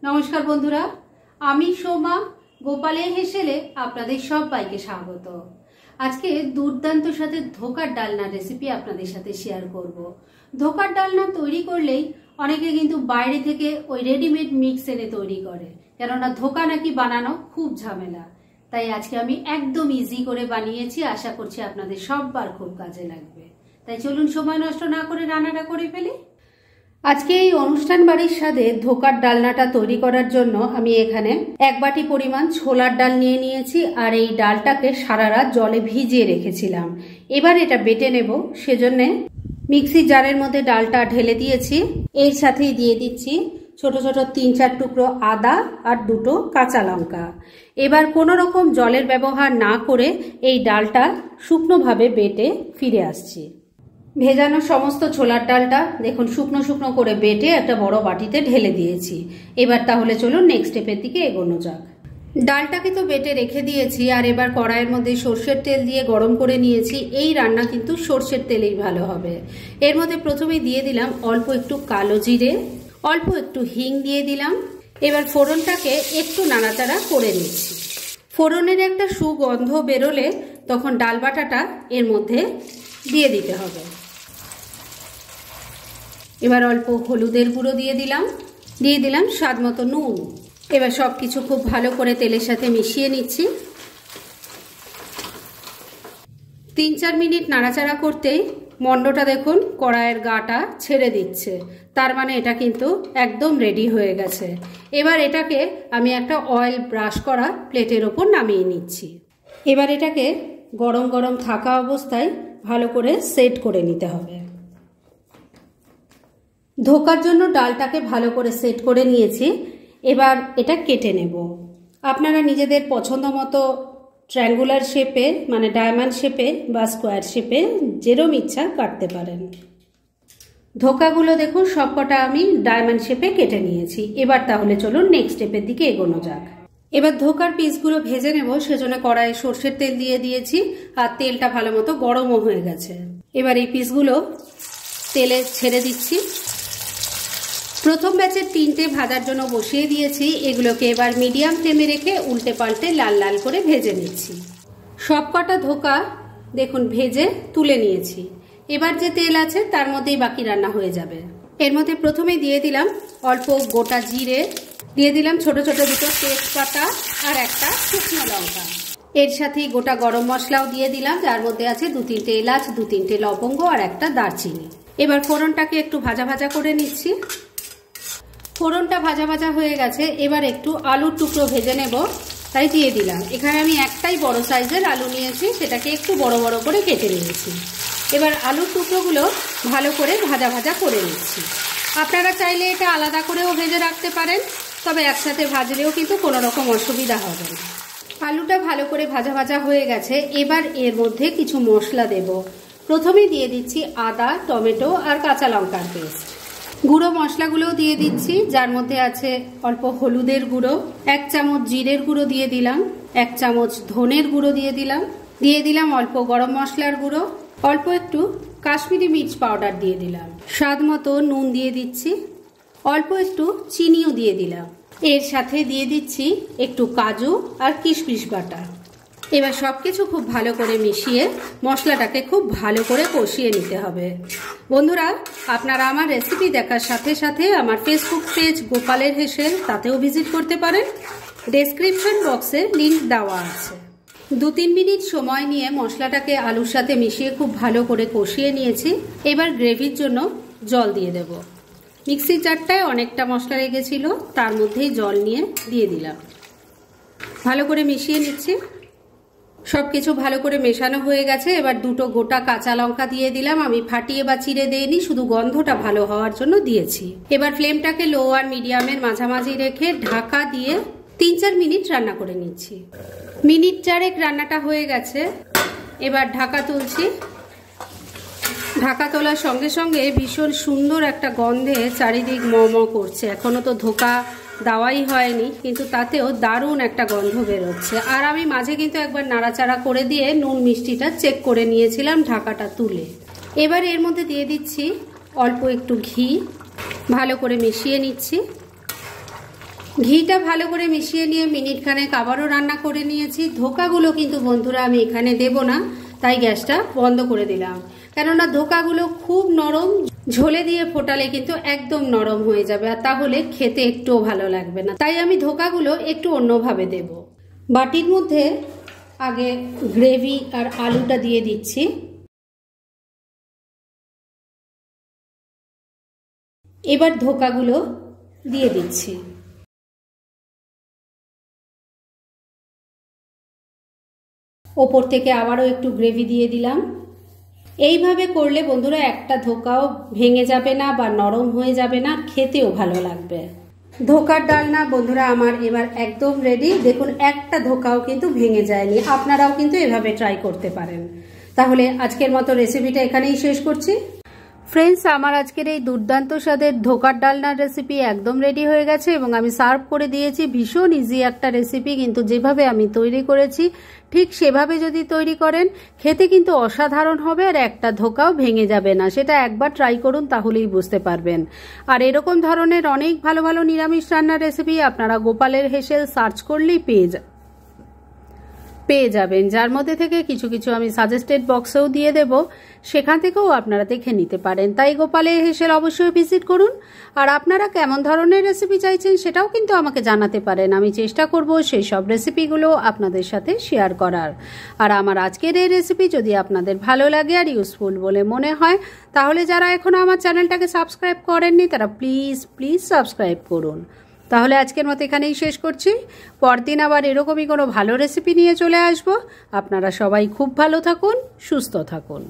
নমস্কার বন্ধুরা, আমি সোমা গোপালের হেসেলে আপনাদের সবাইকে স্বাগত। আজকে দুর্দান্ত সাথে ধোকার ডালনা রেসিপি আপনাদের সাথে শেয়ার করব। ধোকার ডালনা তৈরি করলেই অনেকে কিন্তু বাইরে থেকে ওই রেডিমেড মিক্স এনে তৈরি করে, কেননা ধোকা নাকি বানানো খুব ঝামেলা। তাই আজকে আমি একদম ইজি করে বানিয়েছি, আশা করছি আপনাদের সববার খুব কাজে লাগবে। তাই চলুন সময় নষ্ট না করে রান্নাটা করে ফেলি। আজকে এই অনুষ্ঠান বাড়ির স্বাদে ধোকার ডালনাটা তৈরি করার জন্য আমি এখানে 1 বাটি পরিমাণ ছোলার ডাল নিয়ে নিয়েছি, আর এই ডালটাকে সারা রাত জলে ভিজিয়ে রেখেছিলাম। এবার এটা বেটে নেব, সেজন্য মিক্সি জারের মধ্যে ডালটা ঢেলে দিয়েছি। এর সাথেই দিয়ে দিচ্ছি ছোট ছোট 3-4 টুকরো আদা আর 2টো কাঁচা লঙ্কা। এবার কোনো রকম জলের ব্যবহার না করে এই ডালটা শুকনোভাবে বেটে ফিরে আসছি। ভেজানো সমস্ত ছোলার ডালটা দেখুন শুকনো শুকনো করে বেটে একটা বড় বাটিতে ঢেলে দিয়েছি। এবার তাহলে চলুন নেক্সট স্টেপের দিকে এগোনো যাক। ডালটাকে তো বেটে রেখে দিয়েছি, আর এবার কড়াইয়ের মধ্যে সর্ষের তেল দিয়ে গরম করে নিয়েছি। এই রান্না কিন্তু সর্ষের তেলেই ভালো হবে। এর মধ্যে প্রথমে দিয়ে দিলাম অল্প একটু কালো জিরে, অল্প একটু হিং দিয়ে দিলাম। এবার ফোড়নটাকে একটু নাড়াচাড়া করে নিচ্ছি। ফোড়নের একটা সুগন্ধ বেরোলে তখন ডাল বাটাটা এর মধ্যে দিয়ে দিতে হবে। এবার অল্প হলুদের গুঁড়ো দিয়ে দিলাম স্বাদ মতো নুন। এবার সবকিছু খুব ভালো করে তেলের সাথে মিশিয়ে নিচ্ছি। 3-4 মিনিট নাড়াচাড়া করতেই মন্ডটা দেখুন কড়াইয়ের গাটা ছেড়ে দিচ্ছে, তার মানে এটা কিন্তু একদম রেডি হয়ে গেছে। এবার এটাকে আমি একটা অয়েল ব্রাশ করা প্লেটের ওপর নামিয়ে নিচ্ছি। এবার এটাকে গরম গরম থাকা অবস্থায় ভালো করে সেট করে নিতে হবে। ধোকার জন্য ডালটাকে ভালো করে সেট করে নিয়েছি। এবার এটা কেটে নেব। আপনারা নিজেদের পছন্দ মতো ট্রায়াঙ্গুলার শেপে, মানে ডায়মন্ড শেপে বা স্কোয়ার শেপে যেরকম ইচ্ছা কাটতে পারেন। ধোকাগুলো দেখুন সবকটা আমি ডায়মন্ড শেপে কেটে নিয়েছি। এবার তাহলে চলুন নেক্সট স্টেপের দিকে এগোনো যাক। এবার ধোকার পিসগুলো ভেজে নেব, সেজন্য কড়াইয়ে সর্ষের তেল দিয়ে দিয়েছি, আর তেলটা ভালো মতো গরমও হয়ে গেছে। এবার এই পিসগুলো তেলে ছেড়ে দিচ্ছি। প্রথম ব্যাচের 3টে ভাজার জন্য বসিয়ে দিয়েছি। এগুলোকে এবার মিডিয়াম ফ্লেমে রেখে উল্টে পাল্টে লাল লাল করে ভেজে নিচ্ছি। সবকটা ধোকা দেখুন ভেজে তুলে নিয়েছি। এবার যে তেল আছে তার মধ্যেই বাকি রান্না হয়ে যাবে। এর মধ্যে প্রথমে দিয়ে দিলাম অল্প গোটা জিরে, দিয়ে দিলাম ছোট ছোট 2টো তেজপাতা আর একটা শুকনো লঙ্কা। এর সাথেই গোটা গরম মশলাও দিয়ে দিলাম, যার মধ্যে আছে 2-3টে এলাচ, 2-3টে লবঙ্গ আর একটা দারচিনি। এবার ফোড়নটাকে একটু ভাজা ভাজা করে নিচ্ছি। ফোড়নটা ভাজা ভাজা হয়ে গেছে। এবার একটু আলুর টুকরো ভেজে নেব, তাই দিয়ে দিলাম। এখানে আমি একটাই বড় সাইজের আলু নিয়েছি, সেটাকে একটু বড় বড় করে কেটে নিয়েছি। এবার আলুর টুকরোগুলো ভালো করে ভাজা ভাজা করে নিচ্ছি। আপনারা চাইলে এটা আলাদা করেও ভেজে রাখতে পারেন, তবে একসাথে ভাজলেও কিন্তু কোনো রকম অসুবিধা হবে না। আলুটা ভালো করে ভাজা ভাজা হয়ে গেছে। এবার এর মধ্যে কিছু মশলা দেব। প্রথমে দিয়ে দিচ্ছি আদা, টমেটো আর কাঁচা লঙ্কার পেস্ট। গুঁড়ো মশলাগুলোও দিয়ে দিচ্ছি, যার মধ্যে আছে অল্প হলুদের গুঁড়ো, 1 চামচ জিরের গুঁড়ো দিয়ে দিলাম, 1 চামচ ধনের গুঁড়ো দিয়ে দিলাম অল্প গরম মশলার গুঁড়ো, অল্প একটু কাশ্মীরি মির্চ পাউডার দিয়ে দিলাম, স্বাদ মতো নুন দিয়ে দিচ্ছি, অল্প একটু চিনিও দিয়ে দিলাম। এর সাথে দিয়ে দিচ্ছি একটু কাজু আর কিশমিশ বাটা। এবার সবকিছু খুব ভালো করে মিশিয়ে মশলাটাকে খুব ভালো করে কষিয়ে নিতে হবে। বন্ধুরা, আপনারা আমার রেসিপি দেখার সাথে সাথে আমার ফেসবুক পেজ গোপালের হেসেল, তাতেও ভিজিট করতে পারেন। ডেসক্রিপশন বক্সে লিংক দেওয়া আছে। 2-3 মিনিট সময় নিয়ে মশলাটাকে আলুর সাথে মিশিয়ে খুব ভালো করে কষিয়ে নিয়েছি। এবার গ্রেভির জন্য জল দিয়ে দেব। মিক্সির জারটায় অনেকটা মশলা লেগেছিল, তার মধ্যেই জল নিয়ে দিয়ে দিলাম। ভালো করে মিশিয়ে নিচ্ছি। সবকিছু ভালো করে মেশানো হয়ে গেছে। এবার 2টো গোটা কাঁচা লঙ্কা দিয়ে দিলাম। আমি ফাটিয়ে বা চিড়ে দেইনি, শুধু গন্ধটা ভালো হওয়ার জন্য দিয়েছি। এবার ফ্লেমটাকে লো আর মিডিয়ামের মাঝামাঝি রেখে ঢাকা দিয়ে 3-4 মিনিট রান্না করে নিচ্ছি। মিনিট 4 রান্নাটা হয়ে গেছে। এবার ঢাকা তুলছি। ঢাকা তোলার সঙ্গে সঙ্গে ভীষণ সুন্দর একটা গন্ধে চারিদিক ম করছে। এখনো তো ধোকা দেওয়াই হয়নি, কিন্তু তাতেও দারুণ একটা গন্ধ বেরোচ্ছে। আর আমি মাঝে কিন্তু একবার নাড়াচাড়া করে দিয়ে নুন মিষ্টিটা চেক করে নিয়েছিলাম ঢাকাটা তুলে। এবার এর মধ্যে দিয়ে দিচ্ছি অল্প একটু ঘি, ভালো করে মিশিয়ে নিচ্ছি। ঘিটা ভালো করে মিশিয়ে নিয়ে মিনিটখানেক আবারও রান্না করে নিয়েছি। ধোকাগুলো কিন্তু বন্ধুরা আমি এখানে দেব না, তাই গ্যাসটা বন্ধ করে দিলাম। কেননা ধোকাগুলো খুব নরম, ঝোলে দিয়ে ফোটালে কিন্তু একদম নরম হয়ে যাবে, আর তাহলে খেতে একটুও ভালো লাগবে না। তাই আমি ধোকাগুলো একটু অন্যভাবে দেব। বাটির মধ্যে আগে গ্রেভি আর আলুটা দিয়ে দিচ্ছি। এবার ধোকাগুলো দিয়ে দিচ্ছি। ওপর থেকে আবারও একটু গ্রেভি দিয়ে দিলাম। এইভাবে করলে বন্ধুরা একটা ধোকাও ভেঙে যাবে না বা নরম হয়ে যাবে না, খেতেও ভালো লাগবে। ধোকার ডালনা বন্ধুরা আমার এবার একদম রেডি। দেখুন একটা ধোকাও কিন্তু ভেঙে যায়নি। আপনারাও কিন্তু এভাবে ট্রাই করতে পারেন। তাহলে আজকের মতো রেসিপিটা এখানেই শেষ করছি। ফ্রেন্ডস, আমার আজকের এই দুর্দান্ত স্বাদের ধোকার ডালনার রেসিপি একদম রেডি হয়ে গেছে এবং আমি সার্ভ করে দিয়েছি। ভীষণ ইজি একটা রেসিপি, কিন্তু যেভাবে আমি তৈরি করেছি ঠিক সেভাবে যদি তৈরি করেন খেতে কিন্তু অসাধারণ হবে, আর একটা ধোকাও ভেঙে যাবে না। সেটা একবার ট্রাই করুন, তাহলেই বুঝতে পারবেন। আর এরকম ধরনের অনেক ভালো ভালো নিরামিষ রান্নার রেসিপি আপনারা গোপালের হেসেল সার্চ করলেই পেয়ে যাবেন, যার মধ্যে থেকে কিছু কিছু আমি সাজেস্টেড বক্সেও দিয়ে দেব, সেখান থেকেও আপনারা দেখে নিতে পারেন। তাই গোপালের হেসেল অবশ্যই ভিজিট করুন। আর আপনারা কেমন ধরনের রেসিপি চাইছেন সেটাও কিন্তু আমাকে জানাতে পারেন। আমি চেষ্টা করব সেই সব রেসিপিগুলো আপনাদের সাথে শেয়ার করার। আর আমার আজকের এই রেসিপি যদি আপনাদের ভালো লাগে আর ইউজফুল বলে মনে হয়, তাহলে যারা এখনো আমার চ্যানেলটাকে সাবস্ক্রাইব করেননি তারা প্লিজ সাবস্ক্রাইব করুন। তাহলে আজকের মতো এখানেই শেষ করছি। পরদিন আবার এরকমই কোনো ভালো রেসিপি নিয়ে চলে আসব। আপনারা সবাই খুব ভালো থাকুন, সুস্থ থাকুন।